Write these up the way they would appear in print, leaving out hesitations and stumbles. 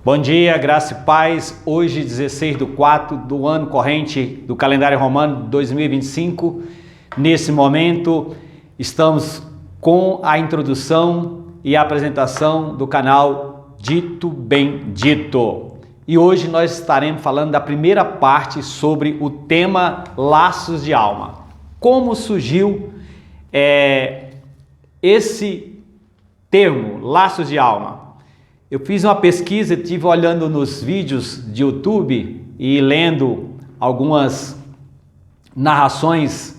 Bom dia, graça e paz. Hoje, 16/4 do ano corrente do calendário romano 2025. Nesse momento, estamos com a introdução e a apresentação do canal Dito Bem Dito. E hoje nós estaremos falando da primeira parte sobre o tema Laços de Alma. Como surgiu esse termo, Laços de Alma? Eu fiz uma pesquisa, estive olhando nos vídeos de YouTube e lendo algumas narrações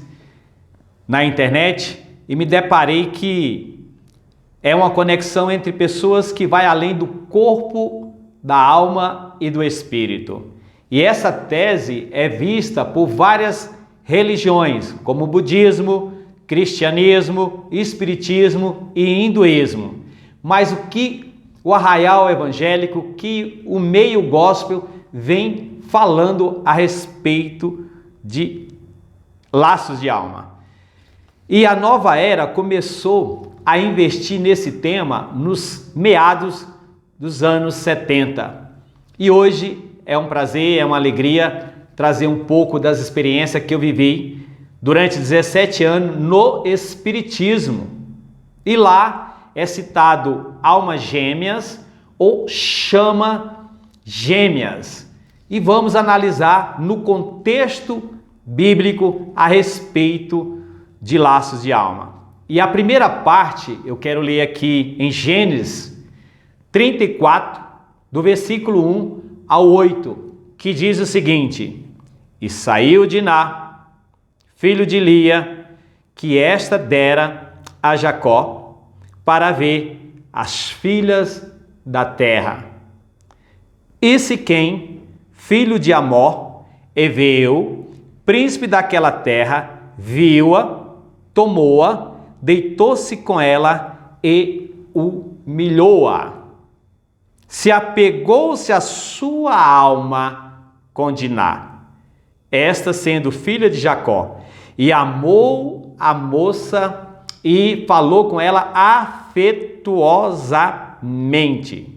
na internet e me deparei que é uma conexão entre pessoas que vai além do corpo, da alma e do espírito. E essa tese é vista por várias religiões, como o budismo, cristianismo, espiritismo e hinduísmo. Mas o que o arraial evangélico, que o meio gospel vem falando a respeito de laços de alma. E a nova era começou a investir nesse tema nos meados dos anos 70. E hoje é um prazer, é uma alegria trazer um pouco das experiências que eu vivi durante 17 anos no Espiritismo. E lá é citado almas gêmeas ou chama gêmeas. E vamos analisar no contexto bíblico a respeito de laços de alma. E a primeira parte eu quero ler aqui em Gênesis 34, do versículo 1 ao 8, que diz o seguinte: E saiu Diná, filho de Lia, que esta dera a Jacó, para ver as filhas da terra. E Siquém, filho de Amor, Eveu, príncipe daquela terra, viu-a, tomou-a, deitou-se com ela e humilhou-a. Se apegou-se a sua alma com Diná, esta sendo filha de Jacó, e amou a moça e falou com ela afetuosamente.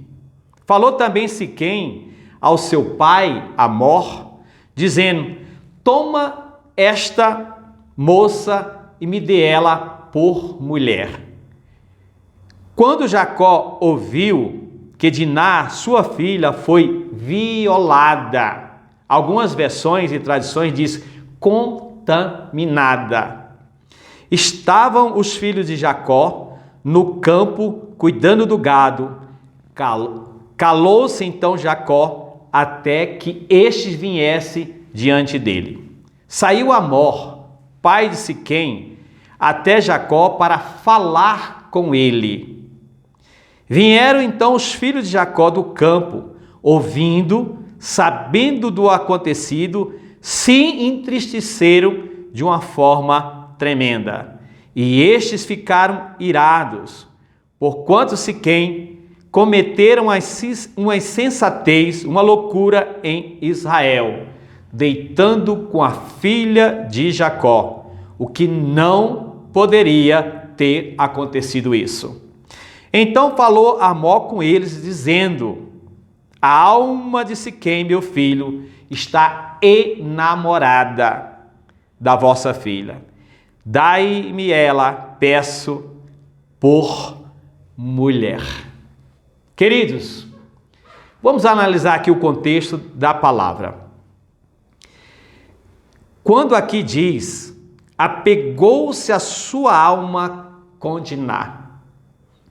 Falou também Siquém ao seu pai Amor, dizendo: Toma esta moça e me dê ela por mulher. Quando Jacó ouviu que Diná, sua filha, foi violada, algumas versões e tradições diz contaminada, estavam os filhos de Jacó no campo cuidando do gado. Calou-se então Jacó até que este viesse diante dele. Saiu Amor, pai de Siquém, até Jacó para falar com ele. Vieram então os filhos de Jacó do campo, ouvindo, sabendo do acontecido, se entristeceram de uma forma tremenda. E estes ficaram irados, porquanto Siquém cometeram uma insensatez, uma loucura em Israel, deitando com a filha de Jacó, o que não poderia ter acontecido isso. Então falou Amor com eles, dizendo: A alma de Siquém, meu filho, está enamorada da vossa filha. Dai-me ela, peço, por mulher. Queridos, vamos analisar aqui o contexto da palavra. Quando aqui diz, apegou-se a sua alma com Diná,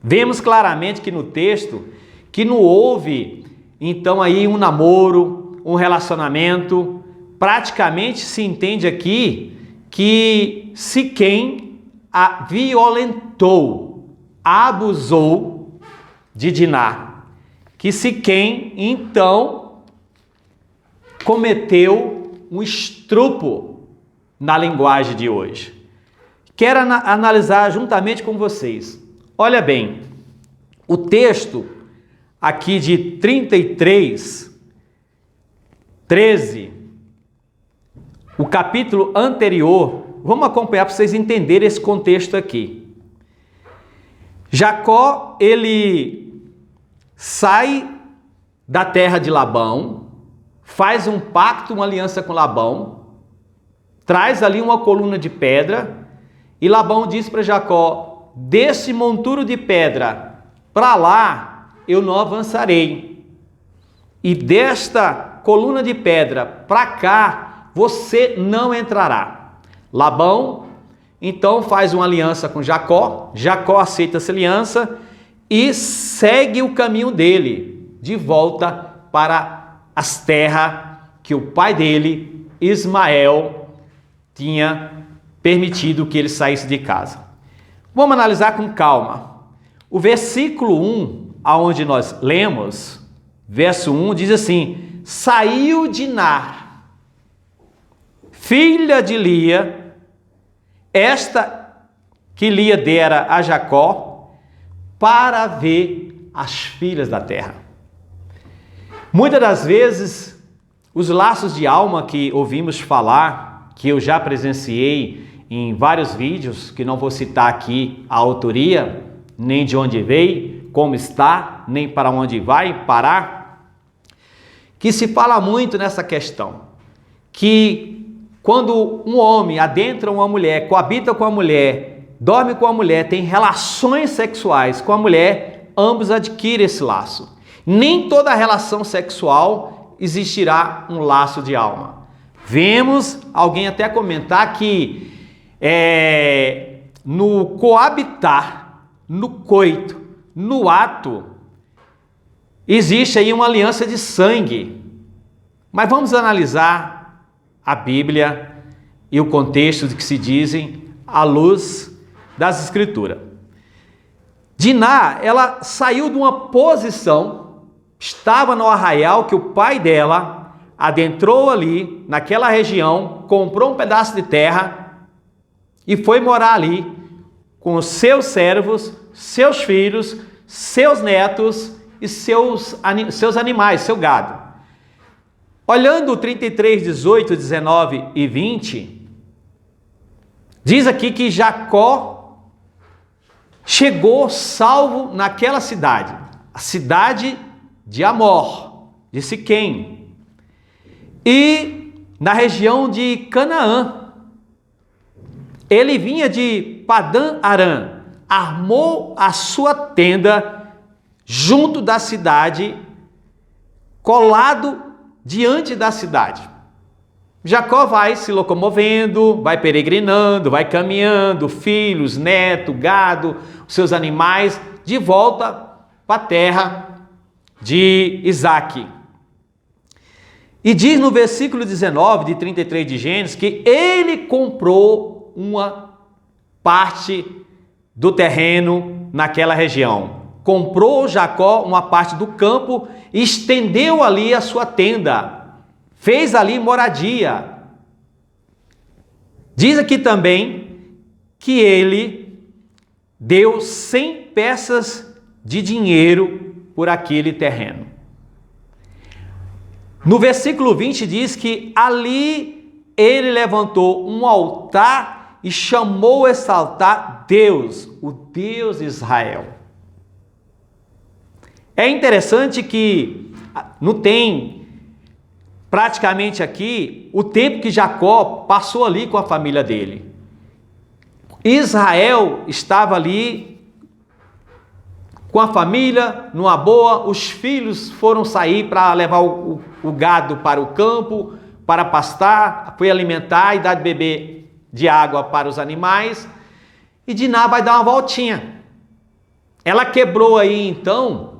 vemos claramente que no texto, que não houve, então aí um namoro, um relacionamento. Praticamente se entende aqui que Siquém a violentou, abusou de Diná, que Siquém então cometeu um estupro na linguagem de hoje. Quero analisar juntamente com vocês. Olha bem, o texto aqui de 33:13, o capítulo anterior, vamos acompanhar para vocês entenderem esse contexto aqui. Jacó, ele sai da terra de Labão, faz um pacto, uma aliança com Labão, traz ali uma coluna de pedra, e Labão diz para Jacó: desse monturo de pedra para lá eu não avançarei, e desta coluna de pedra para cá você não entrará. Labão então faz uma aliança com Jacó, Jacó aceita essa aliança e segue o caminho dele, de volta para as terras que o pai dele, Ismael, tinha permitido que ele saísse de casa. Vamos analisar com calma. O versículo 1, aonde nós lemos, verso 1, diz assim: saiu Diná, filha de Lia, esta que Lia dera a Jacó, para ver as filhas da terra. Muitas das vezes, os laços de alma que ouvimos falar, que eu já presenciei em vários vídeos, que não vou citar aqui a autoria, nem de onde veio, como está, nem para onde vai parar, que se fala muito nessa questão, que quando um homem adentra uma mulher, coabita com a mulher, dorme com a mulher, tem relações sexuais com a mulher, ambos adquirem esse laço. Nem toda relação sexual existirá um laço de alma. Vemos alguém até comentar que no coabitar, no coito, no ato, existe aí uma aliança de sangue. Mas vamos analisar a Bíblia e o contexto de que se dizem à luz das Escrituras. Diná, ela saiu de uma posição, estava no arraial que o pai dela adentrou ali, naquela região, comprou um pedaço de terra e foi morar ali com os seus servos, seus filhos, seus netos e seus animais, seu gado. Olhando 33, 18, 19 e 20, diz aqui que Jacó chegou salvo naquela cidade, a cidade de Amor, de Siquém, e na região de Canaã. Ele vinha de Padã Arã, armou a sua tenda junto da cidade, colado diante da cidade. Jacó vai se locomovendo, vai peregrinando, vai caminhando, filhos, neto, gado, seus animais, de volta para a terra de Isaque. E diz no versículo 19 de 33 de Gênesis que ele comprou uma parte do terreno naquela região. Comprou Jacó uma parte do campo e estendeu ali a sua tenda, fez ali moradia. Diz aqui também que ele deu 100 peças de dinheiro por aquele terreno. No versículo 20 diz que ali ele levantou um altar e chamou esse altar Deus, o Deus de Israel. É interessante que não tem praticamente aqui o tempo que Jacó passou ali com a família dele. Israel estava ali com a família, numa boa, os filhos foram sair para levar o gado para o campo, para pastar, foi alimentar e dar de beber de água para os animais, e Diná vai dar uma voltinha. Ela quebrou aí então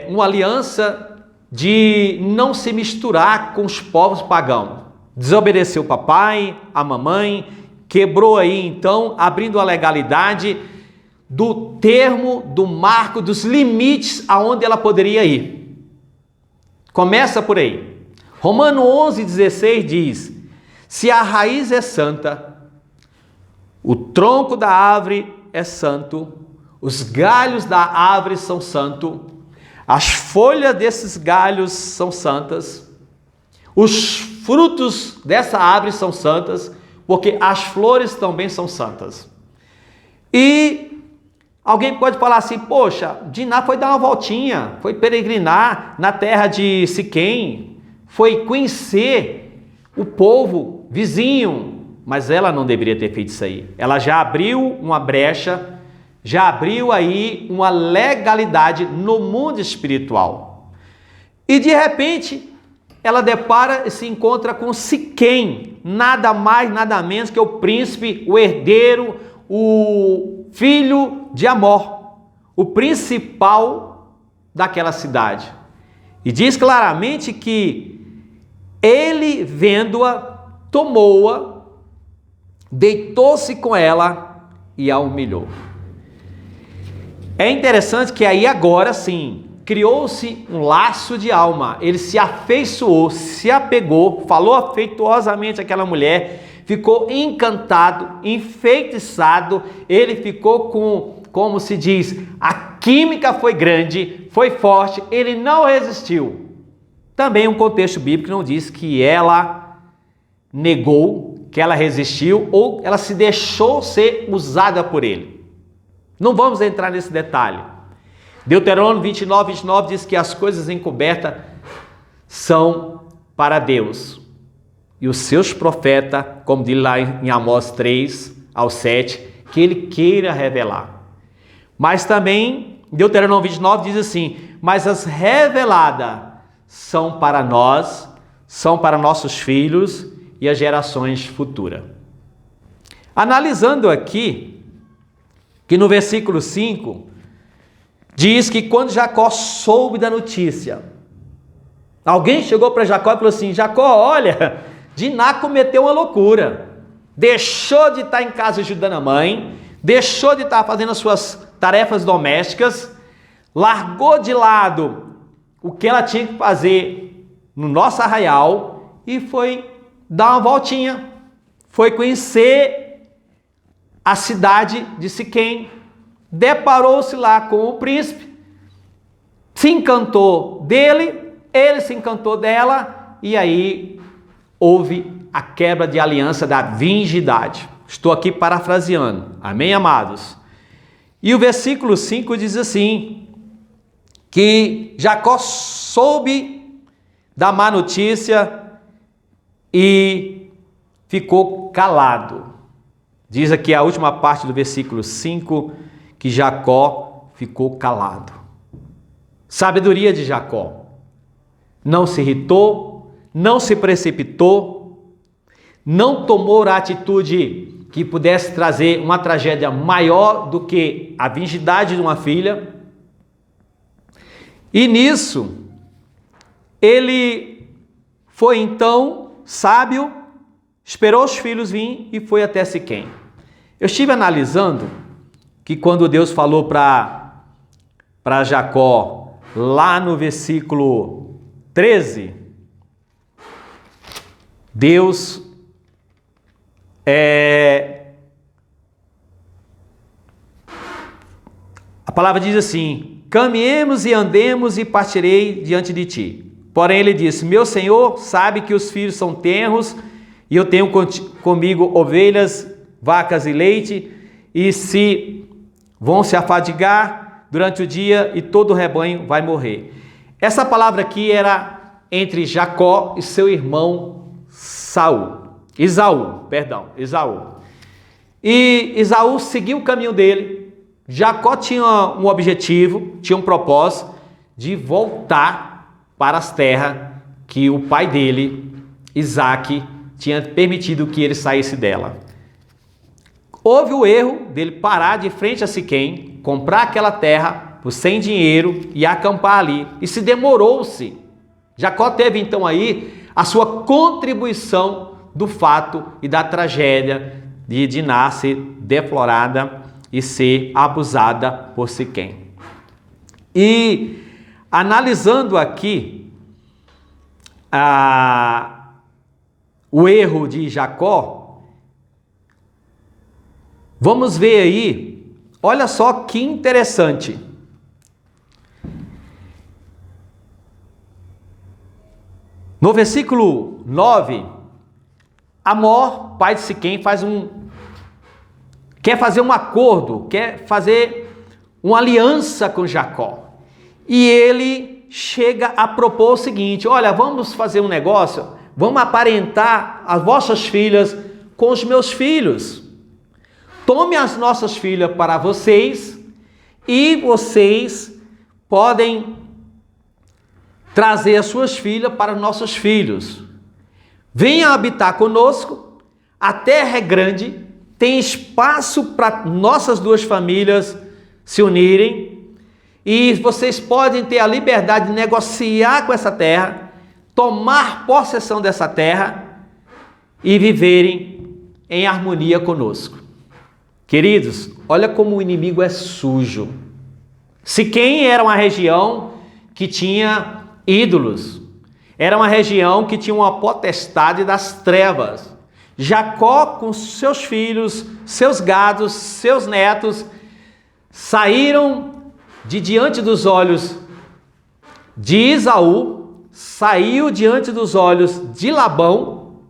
uma aliança de não se misturar com os povos pagãos. Desobedeceu o papai, a mamãe, quebrou aí então, abrindo a legalidade do termo, do marco, dos limites aonde ela poderia ir. Começa por aí. Romano 11,16 diz: se a raiz é santa, o tronco da árvore é santo, os galhos da árvore são santos, as folhas desses galhos são santas, os frutos dessa árvore são santas, porque as flores também são santas. E Alguém pode falar assim, poxa, Diná foi dar uma voltinha, foi peregrinar na terra de Siquém, foi conhecer o povo vizinho, mas ela não deveria ter feito isso aí. Ela já abriu uma brecha, já abriu aí uma legalidade no mundo espiritual. E de repente, ela depara e se encontra com Siquém, nada mais, nada menos que o príncipe, o herdeiro, o filho de Amor, o principal daquela cidade. E diz claramente que ele, vendo-a, tomou-a, deitou-se com ela e a humilhou. É interessante que aí agora sim, criou-se um laço de alma, ele se afeiçoou, se apegou, falou afetuosamente àquela mulher, ficou encantado, enfeitiçado, ele ficou com, como se diz, a química foi grande, foi forte, ele não resistiu. Também um contexto bíblico não diz que ela negou, que ela resistiu ou ela se deixou ser usada por ele. Não vamos entrar nesse detalhe. Deuteronômio 29 diz que as coisas encobertas são para Deus. E os seus profetas, como diz lá em Amós 3-7, que ele queira revelar. Mas também, Deuteronômio 29 diz assim, mas as reveladas são para nós, são para nossos filhos e as gerações futuras. Analisando aqui, que no versículo 5, diz que quando Jacó soube da notícia, alguém chegou para Jacó e falou assim, Jacó, olha, Diná cometeu uma loucura, deixou de estar em casa ajudando a mãe, deixou de estar fazendo as suas tarefas domésticas, largou de lado o que ela tinha que fazer no nosso arraial e foi dar uma voltinha, foi conhecer a cidade de Siquém, deparou-se lá com o príncipe, se encantou dele, ele se encantou dela, e aí houve a quebra de aliança da virgindade. Estou aqui parafraseando, amém, amados? E o versículo 5 diz assim, que Jacó soube da má notícia e ficou calado. Diz aqui a última parte do versículo 5, que Jacó ficou calado. Sabedoria de Jacó. Não se irritou, não se precipitou, não tomou a atitude que pudesse trazer uma tragédia maior do que a virgindade de uma filha. E nisso, ele foi então sábio, esperou os filhos virem e foi até Siquém. Eu estive analisando que quando Deus falou para Jacó, lá no versículo 13, Deus a palavra diz assim, caminhemos e andemos e partirei diante de ti. Porém ele disse, meu Senhor sabe que os filhos são tenros e eu tenho comigo ovelhas, vacas e leite, e se vão se afadigar durante o dia e todo o rebanho vai morrer. Essa palavra aqui era entre Jacó e seu irmão Esaú. E Esaú seguiu o caminho dele. Jacó tinha um objetivo, tinha um propósito de voltar para as terras que o pai dele, Isaque, tinha permitido que ele saísse dela. Houve o erro dele parar de frente a Siquém, comprar aquela terra por sem dinheiro e acampar ali. E se demorou-se. Jacó teve então aí a sua contribuição do fato e da tragédia de Diná ser deflorada e ser abusada por Siquém. E analisando aqui o erro de Jacó, vamos ver aí, olha só que interessante. No versículo 9, Amor, pai de Siquém, quer fazer um acordo, quer fazer uma aliança com Jacó. E ele chega a propor o seguinte: olha, vamos fazer um negócio, vamos aparentar as vossas filhas com os meus filhos. Tome as nossas filhas para vocês e vocês podem trazer as suas filhas para os nossos filhos. Venham habitar conosco, a terra é grande, tem espaço para nossas duas famílias se unirem e vocês podem ter a liberdade de negociar com essa terra, tomar possessão dessa terra e viverem em harmonia conosco. Queridos, olha como o inimigo é sujo. Siquém era uma região que tinha ídolos, era uma região que tinha uma potestade das trevas. Jacó, com seus filhos, seus gados, seus netos, saíram de diante dos olhos de Esaú, saiu diante dos olhos de Labão,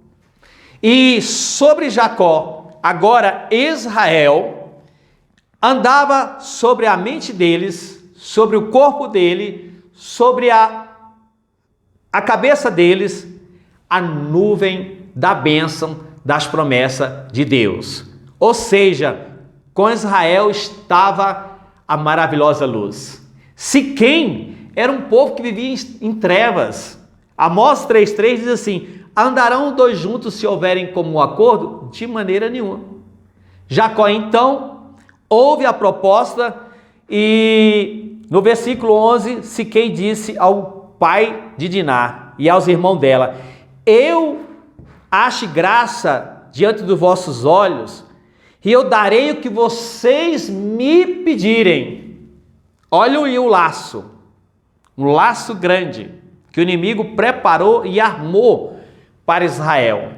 e sobre Jacó, agora Israel, andava sobre a mente deles, sobre o corpo dele, sobre a cabeça deles, a nuvem da bênção, das promessas de Deus. Ou seja, com Israel estava a maravilhosa luz. Siquém era um povo que vivia em trevas. Amós 3,3 diz assim: andarão dois juntos se houverem comum acordo? De maneira nenhuma. Jacó então ouve a proposta e no versículo 11, Siquém disse ao pai de Diná e aos irmãos dela: eu ache graça diante dos vossos olhos e eu darei o que vocês me pedirem. Olha o laço, um laço grande que o inimigo preparou e armou para Israel.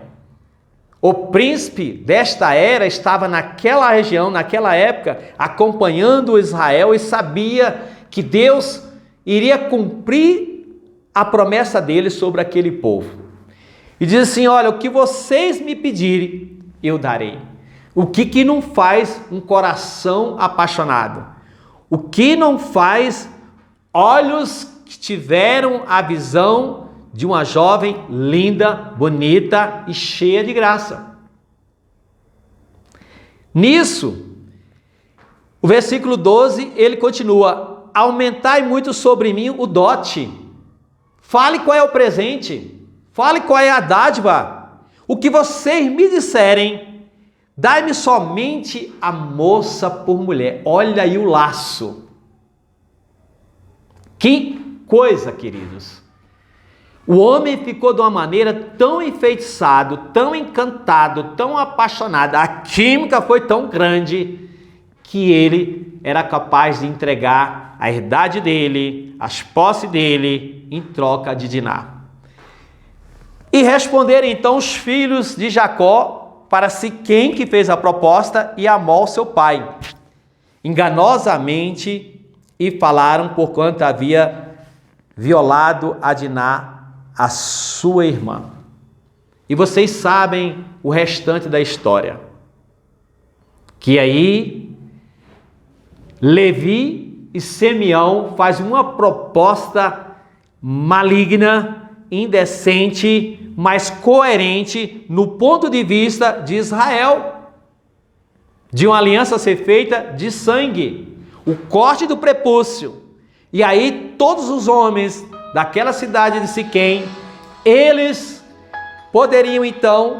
O príncipe desta era estava naquela região, naquela época, acompanhando Israel e sabia que Deus iria cumprir a promessa dele sobre aquele povo. E diz assim: olha, o que vocês me pedirem, eu darei. O que não faz um coração apaixonado? O que não faz olhos que tiveram a visão de uma jovem linda, bonita e cheia de graça? Nisso, o versículo 12, ele continua: aumentai muito sobre mim o dote. Fale qual é o presente, fale qual é a dádiva. O que vocês me disserem, dai-me somente a moça por mulher. Olha aí o laço. Que coisa, queridos. O homem ficou de uma maneira tão enfeitiçado, tão encantado, tão apaixonado. A química foi tão grande que ele era capaz de entregar a herdade dele, as posses dele, em troca de Diná. E responderam então os filhos de Jacó para Siquém, que fez a proposta, e Amós, seu pai, enganosamente, e falaram porquanto havia violado a Diná, a sua irmã. E vocês sabem o restante da história. Que aí Levi e Simeão fazem uma proposta maligna, indecente, mas coerente no ponto de vista de Israel, de uma aliança a ser feita de sangue, o corte do prepúcio. E aí todos os homens daquela cidade de Siquém, eles poderiam então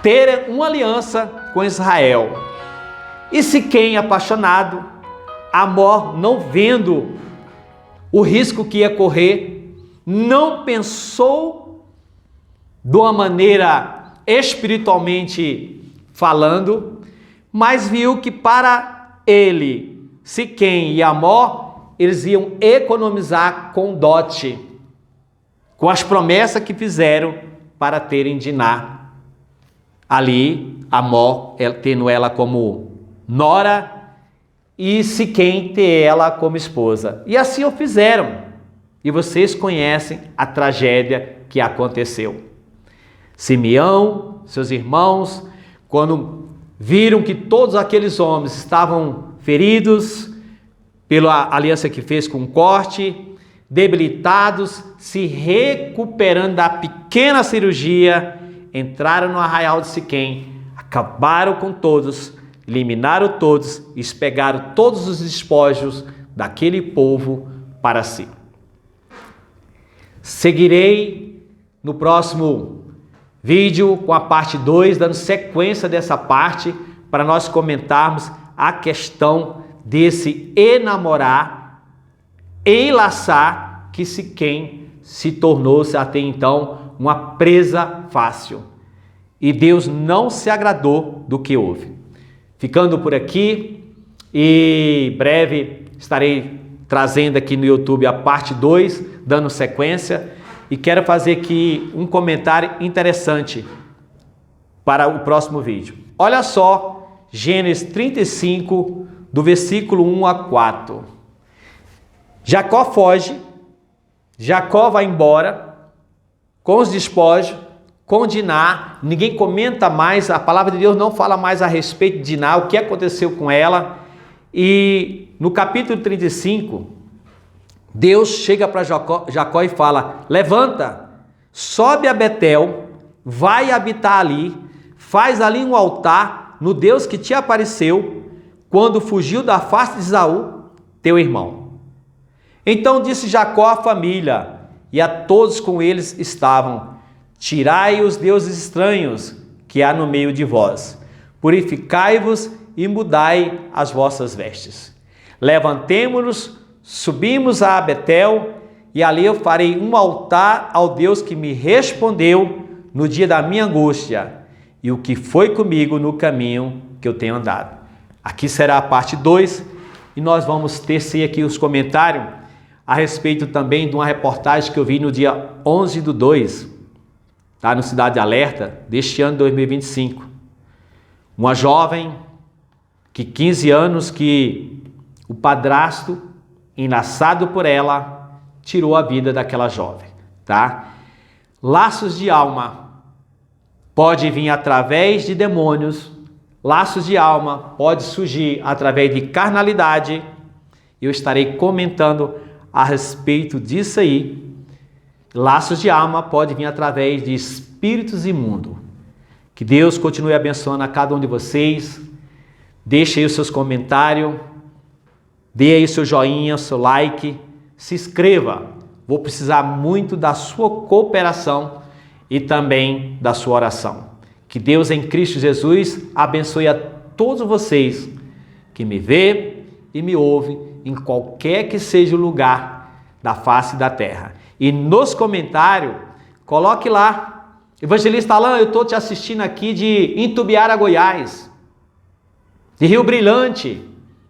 ter uma aliança com Israel. E Siquém, apaixonado, Amor, não vendo o risco que ia correr, não pensou de uma maneira espiritualmente falando, mas viu que para ele, Siquém e Amor, eles iam economizar com dote, com as promessas que fizeram para terem Diná. Ali, Amor, tendo ela como nora, e Siquém ter ela como esposa. E assim o fizeram. E vocês conhecem a tragédia que aconteceu. Simeão, seus irmãos, quando viram que todos aqueles homens estavam feridos pela aliança que fez com o corte, debilitados, se recuperando da pequena cirurgia, entraram no arraial de Siquém, acabaram com todos, eliminaram todos e pegaram todos os despojos daquele povo para si. Seguirei no próximo vídeo com a parte 2, dando sequência dessa parte para nós comentarmos a questão desse enamorar, enlaçar, que Siquém se tornou-se até então uma presa fácil. E Deus não se agradou do que houve. Ficando por aqui, e breve estarei trazendo aqui no YouTube a parte 2, dando sequência, e quero fazer aqui um comentário interessante para o próximo vídeo. Olha só, Gênesis 35, do versículo 1 a 4. Jacó foge, Jacó vai embora com os despojos, com Diná. Ninguém comenta mais, a palavra de Deus não fala mais a respeito de Diná, o que aconteceu com ela. E no capítulo 35, Deus chega para Jacó e fala: levanta, sobe a Betel, vai habitar ali, faz ali um altar no Deus que te apareceu quando fugiu da face de Esaú, teu irmão. Então disse Jacó à família e a todos com eles estavam: tirai os deuses estranhos que há no meio de vós, purificai-vos e mudai as vossas vestes. Levantemo-nos, subimos a Betel, e ali eu farei um altar ao Deus que me respondeu no dia da minha angústia, e o que foi comigo no caminho que eu tenho andado. Aqui será a parte 2, e nós vamos tecer aqui os comentários a respeito também de uma reportagem que eu vi no dia 11/2, tá, no Cidade Alerta, deste ano de 2025. Uma jovem, que 15 anos, que o padrasto, enlaçado por ela, tirou a vida daquela jovem, tá? Laços de alma pode vir através de demônios, laços de alma pode surgir através de carnalidade. Eu estarei comentando a respeito disso aí. Laços de alma pode vir através de espíritos imundos. Que Deus continue abençoando a cada um de vocês. Deixe aí os seus comentários, dê aí o seu joinha, o seu like, se inscreva. Vou precisar muito da sua cooperação e também da sua oração. Que Deus em Cristo Jesus abençoe a todos vocês que me vê e me ouve em qualquer que seja o lugar da face da terra. E nos comentários, coloque lá: Evangelista Alain, eu estou te assistindo aqui de Itumbiara, Goiás, de Rio Brilhante,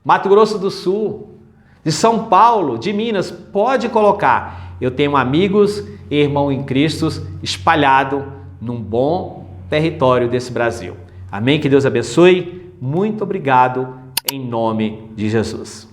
Mato Grosso do Sul, de São Paulo, de Minas. Pode colocar. Eu tenho amigos e irmãos em Cristo espalhados num bom território desse Brasil. Amém? Que Deus abençoe. Muito obrigado em nome de Jesus.